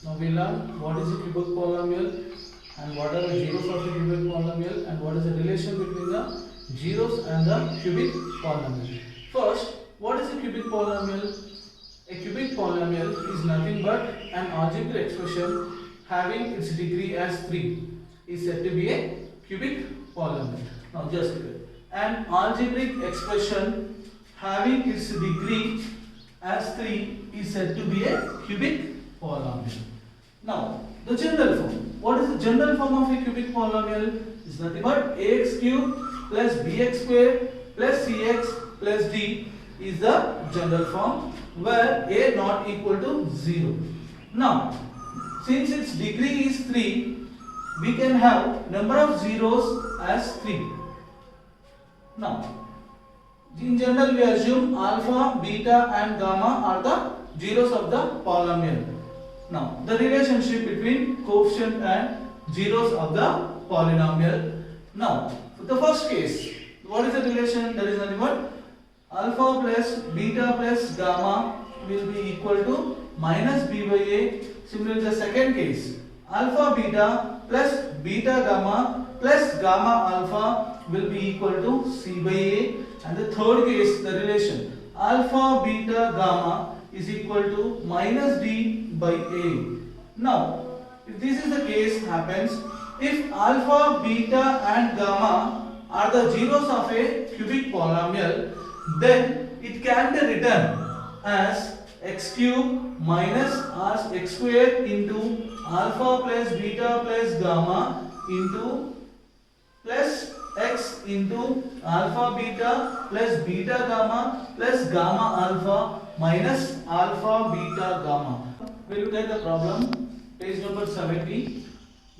Now we learn what is a cubic polynomial and what are the zeros of the cubic polynomial and what is the relation between the zeros and the cubic polynomial. First, what is a cubic polynomial? A cubic polynomial is nothing but an algebraic expression having its degree as 3 is said to be a cubic polynomial. Now just look at an algebraic expression having its degree as 3 is said to be a cubic polynomial. Now, the general form. What is the general form of a cubic polynomial? Is nothing but ax cube plus bx square plus cx plus d is the general form where a not equal to 0. Now, since its degree is 3, we can have number of zeros as 3. Now, in general we assume alpha, beta and gamma are the zeros of the polynomial. Now, the relationship between coefficient and zeros of the polynomial. Now, for the first case, what is the relation? That is nothing but alpha plus beta plus gamma will be equal to minus b by a. Similarly, the second case, alpha beta plus beta gamma plus gamma alpha will be equal to c by a. And the third case, the relation alpha beta gamma is equal to minus d by a. Now, if this is the case happens, if alpha, beta and gamma are the zeros of a cubic polynomial, then it can be written as x cube minus x square into alpha plus beta plus gamma into plus x into alpha beta plus beta gamma plus gamma alpha minus alpha beta gamma. We look at the problem, page number 70.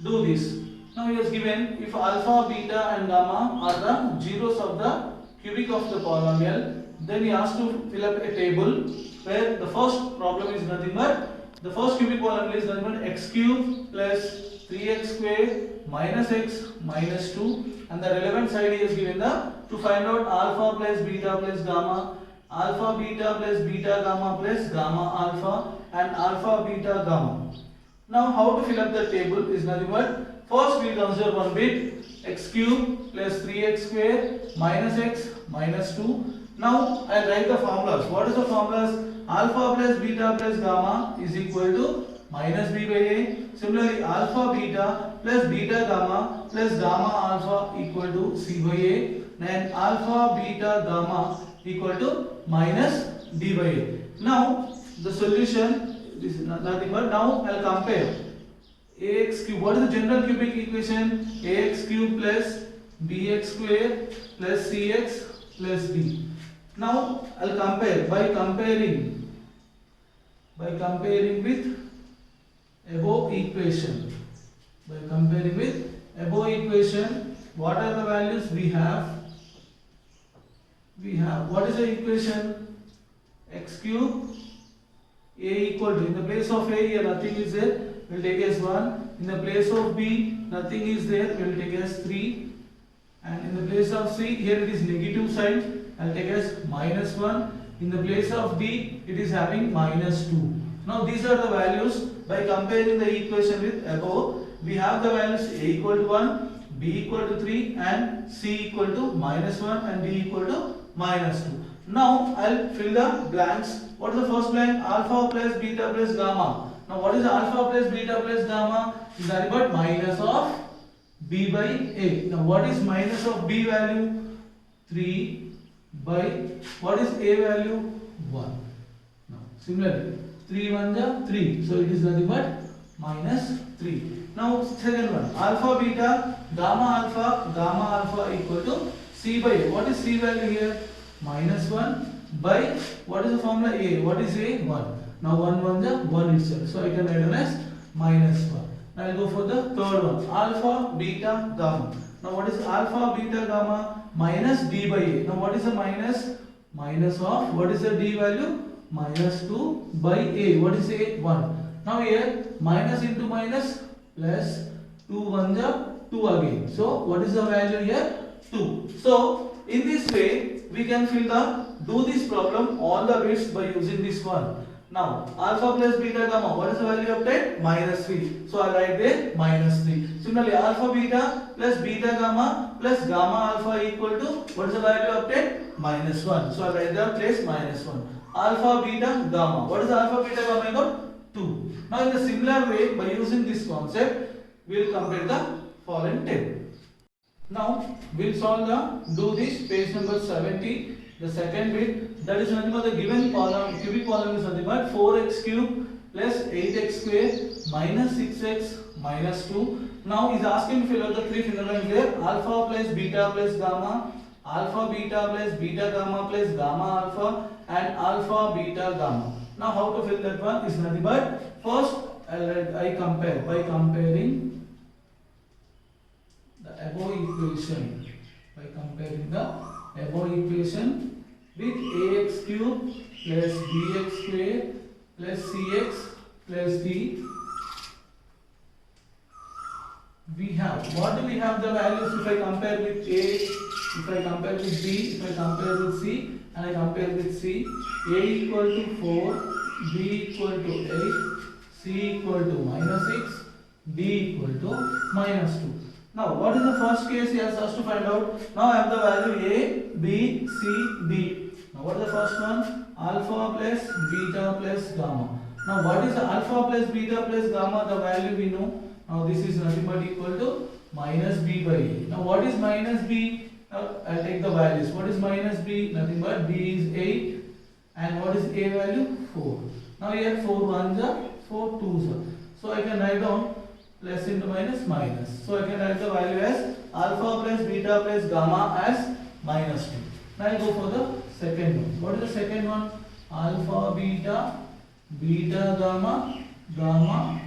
Do this. Now he has given if alpha, beta and gamma are the zeros of the cubic of the polynomial, then he has to fill up a table where the first problem is nothing but the first cubic polynomial is nothing but x cube plus 3x square minus x minus 2, and the relevant side he has given the to find out alpha plus beta plus gamma, alpha beta plus beta gamma plus gamma alpha and alpha beta gamma. Now how to fill up the table is nothing but first we will consider one bit x cube plus 3x square minus x minus 2. Now I will write the formulas. What is the formulas? Alpha plus beta plus gamma is equal to minus b by a. Similarly, alpha beta plus beta gamma plus gamma alpha equal to c by a. Then alpha beta gamma equal to minus d by a. Now the solution is nothing but now I will compare ax cube. What is the general cubic equation? Ax cube plus bx square plus cx plus d. Now I will compare by comparing with above equation. By comparing with above equation, what are the values we have? We have what is the equation? X cube a equal to, in the place of a here nothing is there, we will take as 1. In the place of b nothing is there, we will take as 3. And in the place of c here it is negative sign, I will take as minus 1. In the place of d it is having minus 2. Now these are the values. By comparing the equation with above, we have the values a equal to 1, b equal to 3 and c equal to minus 1 and d equal to minus 2. Now I will fill the blanks. What is the first blank? Alpha plus beta plus gamma. Now what is alpha plus beta plus gamma? Is nothing but minus of b by a. Now what is minus of b value? 3 by what is a value? 1. Now similarly 3 1 ja 3, so it is nothing but minus 3. Now second one, alpha beta gamma alpha equal to c by a. What is c value here? Minus 1 by what is the formula a? What is a? 1. Now 1 1 ja 1 itself, so I can write down as minus 1. Now I will go for the third one, alpha beta gamma. Now what is alpha beta gamma? Minus d by a. Now what is the minus? Minus of what is the d value? Minus 2 by a. What is a? 1. Now here minus into minus plus 2 1 ja 2 again. So what is the value here? 2. So in this way we can do this problem all the bits by using this one. Now alpha plus beta gamma, what is the value obtained? Minus 3. So I write there minus 3. Similarly, alpha beta plus beta gamma plus gamma alpha equal to, what is the value obtained? Minus 1. So I write there place minus 1. Alpha beta gamma, what is the alpha beta gamma equal? 2. Now in the similar way, by using this concept, we will complete the following table. Now we'll solve do this page number 70, the second bit, that is nothing but the given cubic polynomial is nothing but 4x cube plus 8x square minus 6x minus 2. Now is asking to fill out the three phenomena there, alpha plus beta plus gamma, alpha beta plus beta gamma plus gamma alpha, and alpha beta gamma. Now how to fill that one is nothing but first I compare by comparing the above equation, by comparing the above equation with ax cube plus bx square plus cx plus d. We have, what do we have the values if I compare with a, if I compare with b, if I compare with c, and I compare with c. A equal to 4, b equal to 8, c equal to minus 6, d equal to minus 2. Now, what is the first case he has asked to find out? Now, I have the value A, B, C, D. Now, what is the first one? Alpha plus beta plus gamma. Now, what is the alpha plus beta plus gamma? The value we know. Now, this is nothing but equal to minus B by A. Now, what is minus B? Now, I'll take the values. What is minus B? Nothing but B is 8. And what is A value? 4. Now, here 4 1s are 4 2s are. So, I can write down plus into minus minus. So I can write the value as alpha plus beta plus gamma as minus 2. Now I go for the second one. What is the second one? Alpha beta, beta gamma, gamma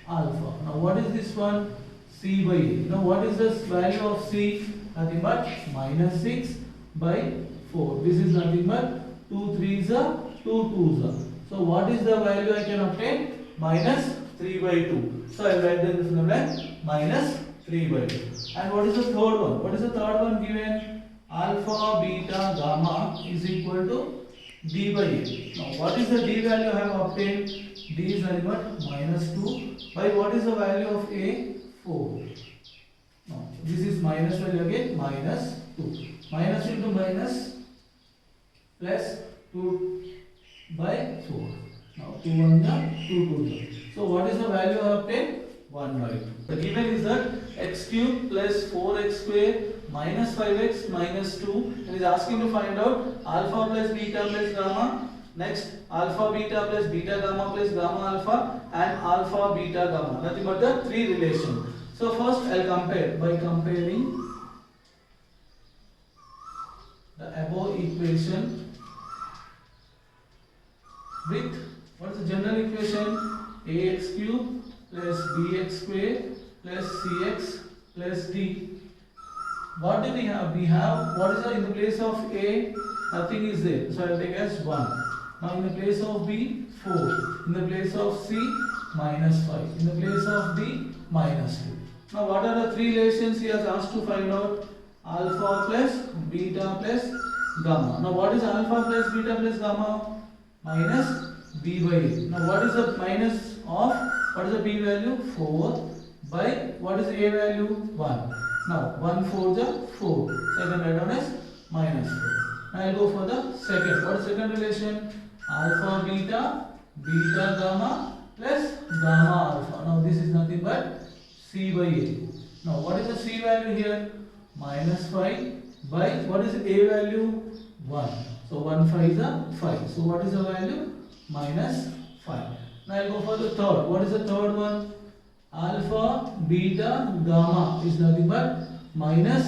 alpha. Now what is this one? C by A. Now what is the value of C? Nothing but minus 6 by 4. This is nothing but 2 3s are 2 2s are. So what is the value I can obtain? Minus 3 by 2. So I will write this number minus 3 by 2. And what is the third one? What is the third one given? Alpha beta gamma is equal to d by a. Now what is the d value I have obtained? D is nothing but minus 2 by what is the value of a? 4. Now this is minus value again, minus 2. Minus into minus plus 2 by 4. Now 2 1 are 2 2 are. So what is the value I obtained? 1 by 2. The given is that x cube plus 4x square minus 5x minus 2, and is asking to find out alpha plus beta plus gamma. Next alpha beta plus beta gamma plus gamma alpha, and alpha beta gamma. Nothing but the three relations. So first I'll compare by comparing the above equation with, what is the general equation? Ax cube plus bx square plus cx plus d. What do we have? We have, what is in the place of a? Nothing is there. So I will take as 1. Now in the place of b, 4. In the place of c, minus 5. In the place of d, minus 2. Now what are the three relations he has asked to find out? Alpha plus beta plus gamma. Now what is alpha plus beta plus gamma? Minus b by a. Now what is the minus of, what is the b value? 4 by, what is a value? 1. Now 1 4 is 4. So I can write down as minus 4. Now I will go for the second. What is second relation? Alpha beta, beta gamma plus gamma alpha. Now this is nothing but c by a. Now what is the c value here? Minus 5 by, what is a value? 1. So 1 5 is 5. So what is the value? Minus 5. Now I will go for the third. What is the third one? Alpha beta gamma is nothing but minus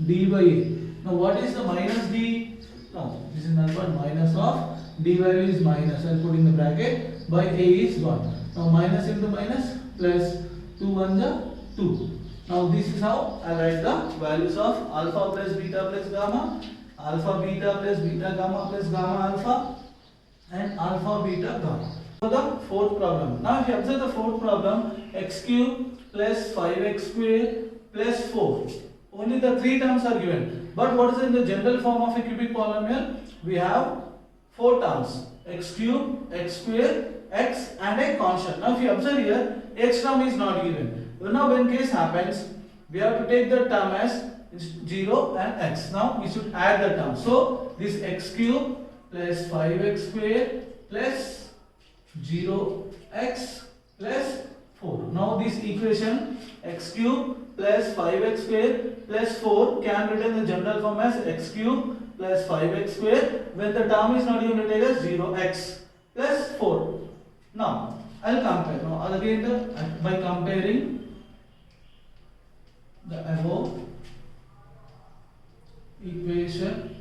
d by a. Now what is the minus d? No, this is nothing but minus of d value is minus. I will put in the bracket by a is 1. Now minus into minus plus 2 1s are 2. Now this is how I write the values of alpha plus beta plus gamma, alpha beta plus beta gamma plus gamma alpha, and alpha beta gamma. For the fourth problem. Now if you observe the fourth problem, x cube plus 5x square plus 4. Only the three terms are given. But what is in the general form of a cubic polynomial? We have 4 terms. x cube, x square, x and a constant. Now if you observe here, x term is not given. Now when case happens, we have to take the term as 0 and x. Now we should add the term. So this x cube plus 5x square plus 0x plus 4. Now this equation x cube plus 5x square plus 4 can written in the general form as x cube plus 5x square when the term is not even written as 0x plus 4. Now I'll compare. Now again by comparing the above equation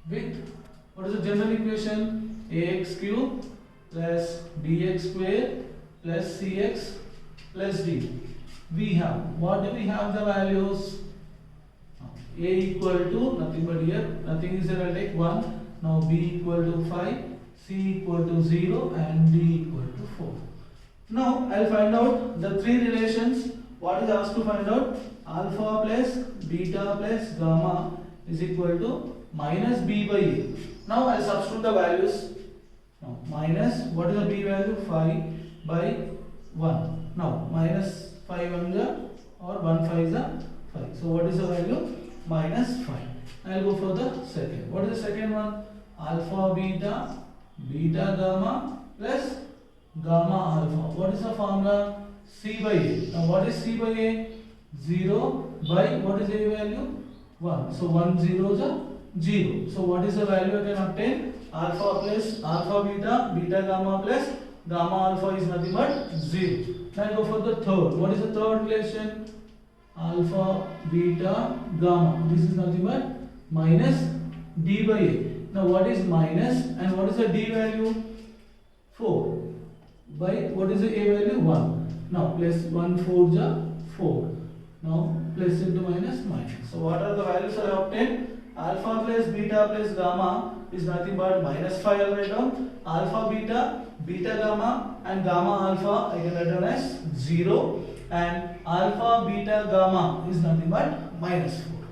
with what is the general equation? Ax cube plus bx square plus cx plus d. We have, what do we have the values? A equal to nothing but here, nothing is there, I'll take 1. Now b equal to 5, c equal to 0 and d equal to 4. Now I'll find out the three relations. What is asked to find out? Alpha plus beta plus gamma is equal to minus b by a. Now I'll substitute the values. Now minus, what is the b value? 5 by 1. Now minus 5 1 or 1 5 is 5. So what is the value? Minus 5. I'll go for the second. What is the second one? Alpha beta, beta gamma plus gamma alpha. What is the formula? C by A. Now what is C by A? 0 by what is A value? 1. So 1 0 is a 0. So what is the value I can obtain? Alpha plus alpha beta, beta gamma plus gamma alpha is nothing but 0. Now I go for the third. What is the third relation? Alpha beta gamma. This is nothing but minus d by a. Now what is minus and what is the d value? 4 by what is the a value? 1. Now plus 1 4 is 4. Now plus into minus minus. So what are the values I obtained? Alpha plus beta plus gamma is nothing but minus 5 I'll write down. Alpha beta, beta gamma and gamma alpha I can write down as 0 and alpha beta gamma is nothing but minus 4.